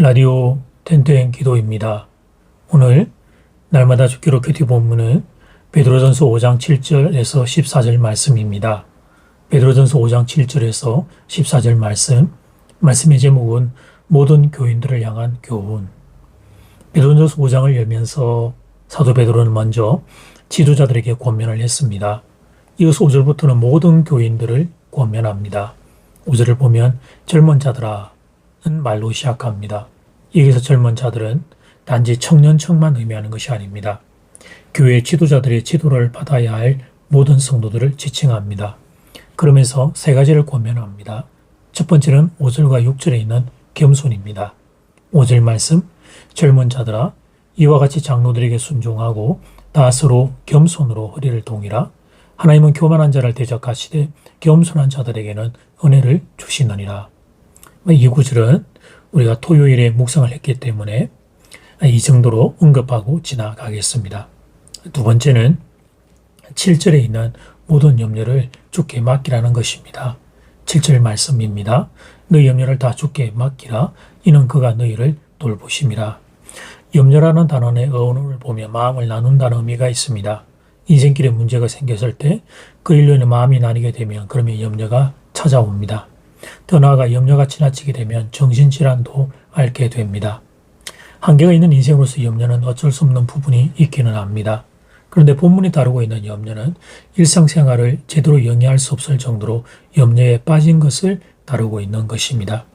라디오 텐텐 기도입니다. 오늘 날마다 죽기로 큐티 본문은 베드로전서 5장 7절에서 14절 말씀입니다. 베드로전서 5장 7절에서 14절 말씀의 제목은 모든 교인들을 향한 교훈. 베드로전서 5장을 열면서 사도 베드로는 먼저 지도자들에게 권면을 했습니다. 이어서 5절부터는 모든 교인들을 권면합니다. 5절을 보면 젊은 자들아 말로 시작합니다. 여기서 젊은 자들은 단지 청년층만 의미하는 것이 아닙니다. 교회 지도자들의 지도를 받아야 할 모든 성도들을 지칭합니다. 그러면서 세 가지를 권면합니다. 첫 번째는 5절과 6절에 있는 겸손입니다. 5절 말씀, 젊은 자들아 이와 같이 장로들에게 순종하고 다 서로 겸손으로 허리를 동이라. 하나님은 교만한 자를 대적하시되 겸손한 자들에게는 은혜를 주시느니라. 이 구절은 우리가 토요일에 묵상을 했기 때문에 이 정도로 언급하고 지나가겠습니다. 두 번째는 7절에 있는 모든 염려를 주께 맡기라는 것입니다. 7절 말씀입니다. 너희 염려를 다 주께 맡기라. 이는 그가 너희를 돌보심이라. 염려라는 단어의 어원을 보면 마음을 나눈다는 의미가 있습니다. 인생길에 문제가 생겼을 때 그 일로 인해 마음이 나뉘게 되면 그러면 염려가 찾아옵니다. 더 나아가 염려가 지나치게 되면 정신질환도 앓게 됩니다. 한계가 있는 인생으로서 염려는 어쩔 수 없는 부분이 있기는 합니다. 그런데 본문이 다루고 있는 염려는 일상생활을 제대로 영위할 수 없을 정도로 염려에 빠진 것을 다루고 있는 것입니다.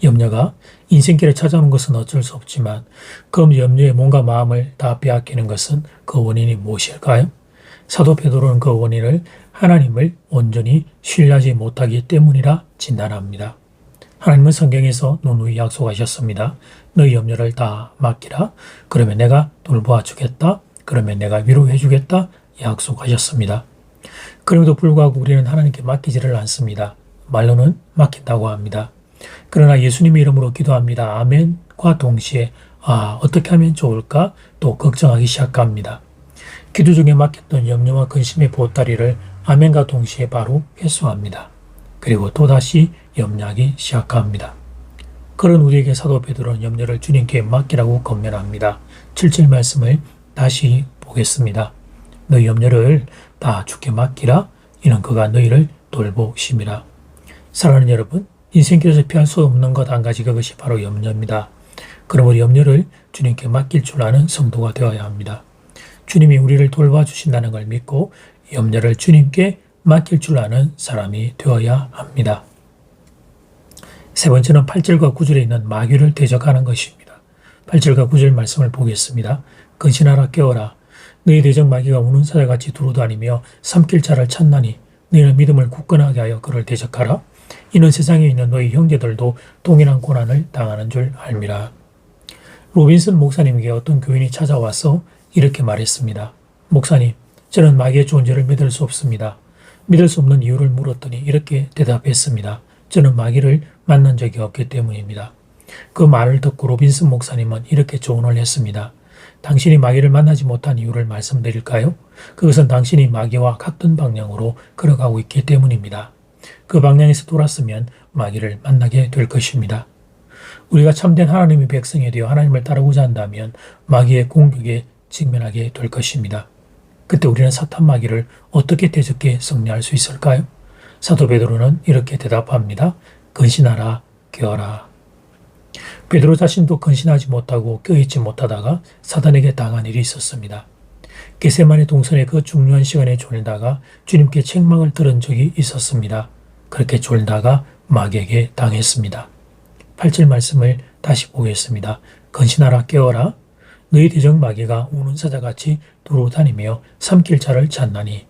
염려가 인생길에 찾아오는 것은 어쩔 수 없지만 그 염려에 몸과 마음을 다 빼앗기는 것은 그 원인이 무엇일까요? 사도 베드로는 그 원인을 하나님을 온전히 신뢰하지 못하기 때문이라 진단합니다. 하나님은 성경에서 누누이 약속하셨습니다. 너희 염려를 다 맡기라. 그러면 내가 돌보아 주겠다. 그러면 내가 위로해 주겠다. 약속하셨습니다. 그럼에도 불구하고 우리는 하나님께 맡기지를 않습니다. 말로는 맡긴다고 합니다. 그러나 예수님의 이름으로 기도합니다. 아멘과 동시에 어떻게 하면 좋을까? 또 걱정하기 시작합니다. 기도 중에 맡겼던 염려와 근심의 보따리를 아멘과 동시에 바로 회수합니다. 그리고 또다시 염려하기 시작합니다. 그런 우리에게 사도 베드로는 염려를 주님께 맡기라고 권면합니다. 7절 말씀을 다시 보겠습니다. 너희 염려를 다 주께 맡기라. 이는 그가 너희를 돌보심이라. 사랑하는 여러분, 인생길에서 피할 수 없는 것 한 가지, 그것이 바로 염려입니다. 그러므로 염려를 주님께 맡길 줄 아는 성도가 되어야 합니다. 주님이 우리를 돌봐주신다는 걸 믿고 염려를 주님께 맡길 줄 아는 사람이 되어야 합니다. 세 번째는 8절과 9절에 있는 마귀를 대적하는 것입니다. 8절과 9절 말씀을 보겠습니다. 근신하라 깨어라. 너희 대적 마귀가 우는 사자같이 두루다니며 삼킬 자를 찾나니 너희는 믿음을 굳건하게 하여 그를 대적하라. 이는 세상에 있는 너희 형제들도 동일한 고난을 당하는 줄 알미라. 로빈슨 목사님에게 어떤 교인이 찾아와서 이렇게 말했습니다. 목사님, 저는 마귀의 존재를 믿을 수 없습니다. 믿을 수 없는 이유를 물었더니 이렇게 대답했습니다. 저는 마귀를 만난 적이 없기 때문입니다. 그 말을 듣고 로빈슨 목사님은 이렇게 조언을 했습니다. 당신이 마귀를 만나지 못한 이유를 말씀드릴까요? 그것은 당신이 마귀와 같은 방향으로 걸어가고 있기 때문입니다. 그 방향에서 돌았으면 마귀를 만나게 될 것입니다. 우리가 참된 하나님의 백성이 되어 하나님을 따르고자 한다면 마귀의 공격에 직면하게 될 것입니다. 그때 우리는 사탄 마귀를 어떻게 대적해 승리할 수 있을까요? 사도 베드로는 이렇게 대답합니다. 근신하라, 깨어라. 베드로 자신도 근신하지 못하고 깨어있지 못하다가 사단에게 당한 일이 있었습니다. 겟세마네 동산의 그 중요한 시간에 졸다가 주님께 책망을 들은 적이 있었습니다. 그렇게 졸다가 마귀에게 당했습니다. 8절 말씀을 다시 보겠습니다. 근신하라, 깨어라. 너희 대적 마귀가 우는 사자같이 두루다니며 삼킬 자를 찾나니.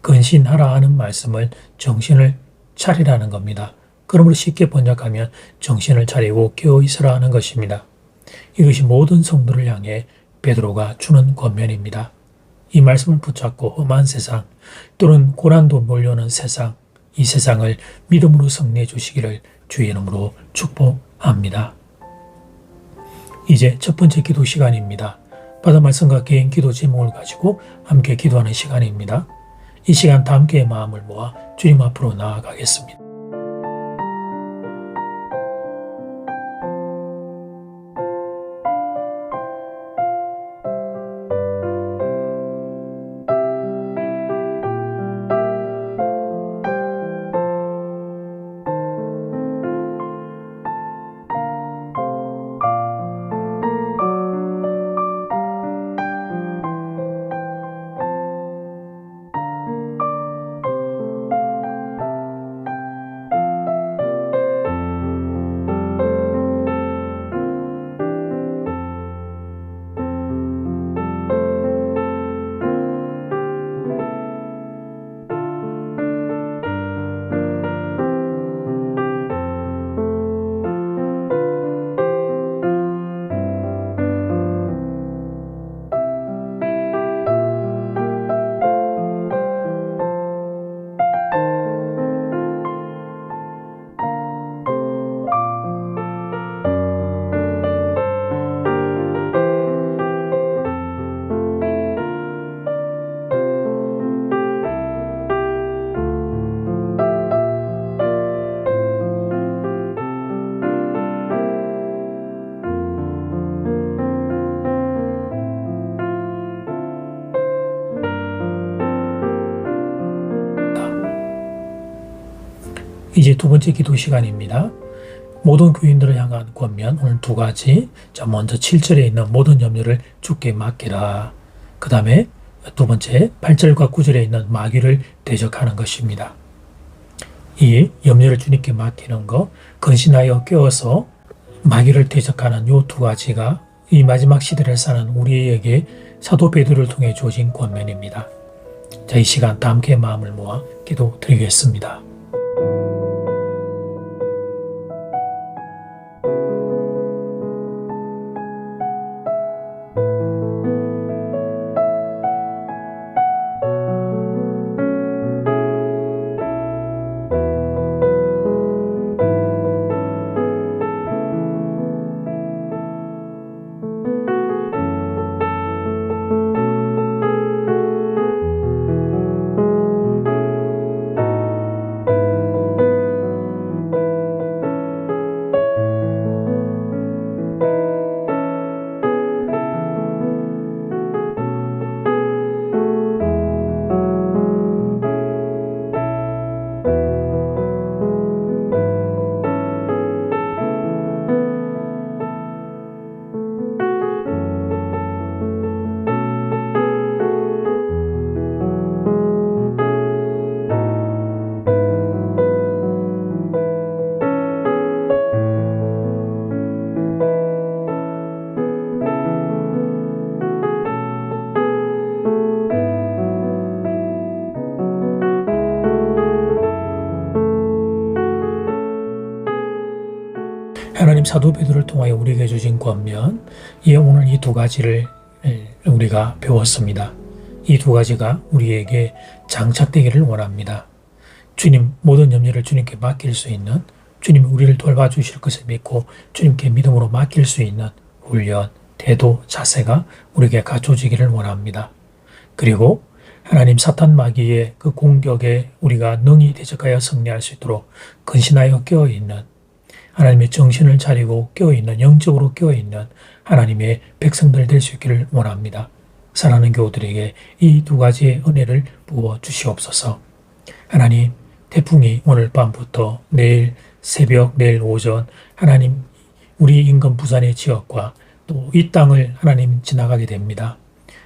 근신하라 하는 말씀을 정신을 차리라는 겁니다. 그러므로 쉽게 번역하면 정신을 차리고 깨어있으라 하는 것입니다. 이것이 모든 성도를 향해 베드로가 주는 권면입니다. 이 말씀을 붙잡고 험한 세상 또는 고난도 몰려오는 세상, 이 세상을 믿음으로 승리해 주시기를 주의 이름으로 축복합니다. 이제 첫 번째 기도 시간입니다. 받은 말씀과 개인 기도 제목을 가지고 함께 기도하는 시간입니다. 이 시간 다 함께 마음을 모아 주님 앞으로 나아가겠습니다. 이제 두 번째 기도 시간입니다. 모든 교인들을 향한 권면 오늘 두 가지. 자, 먼저 7절에 있는 모든 염려를 주께 맡기라. 그 다음에 두 번째 8절과 9절에 있는 마귀를 대적하는 것입니다. 이 염려를 주님께 맡기는 것, 근신하여 깨어서 마귀를 대적하는 이 두 가지가 이 마지막 시대를 사는 우리에게 사도 베드로를 통해 주어진 권면입니다. 자, 이 시간 다 함께 마음을 모아 기도드리겠습니다. 하나님 사도 베드로를 통하여 우리에게 주신 권면, 오늘 이 두 가지를 우리가 배웠습니다. 이 두 가지가 우리에게 장착되기를 원합니다. 주님, 모든 염려를 주님께 맡길 수 있는, 주님이 우리를 돌봐주실 것을 믿고 주님께 믿음으로 맡길 수 있는 훈련, 태도, 자세가 우리에게 갖춰지기를 원합니다. 그리고 하나님 사탄 마귀의 그 공격에 우리가 능히 대적하여 승리할 수 있도록 근신하여 깨어있는, 하나님의 정신을 차리고 깨어있는, 영적으로 깨어있는 하나님의 백성들 될 수 있기를 원합니다. 사랑하는 교우들에게 이 두 가지의 은혜를 부어 주시옵소서. 하나님, 태풍이 오늘 밤부터 내일 새벽, 내일 오전 하나님 우리 인근 부산의 지역과 또 이 땅을 하나님 지나가게 됩니다.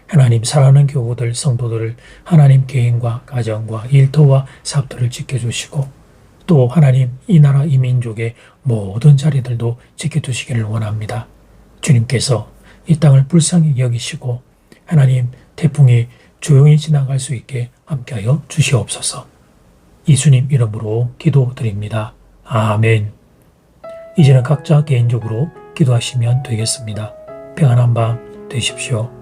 하나님, 사랑하는 교우들, 성도들을 하나님 개인과 가정과 일터와 사업들을 지켜주시고 또 하나님 이 나라 이 민족의 모든 자리들도 지켜주시기를 원합니다. 주님께서 이 땅을 불쌍히 여기시고 하나님 태풍이 조용히 지나갈 수 있게 함께하여 주시옵소서. 예수님 이름으로 기도드립니다. 아멘. 이제는 각자 개인적으로 기도하시면 되겠습니다. 평안한 밤 되십시오.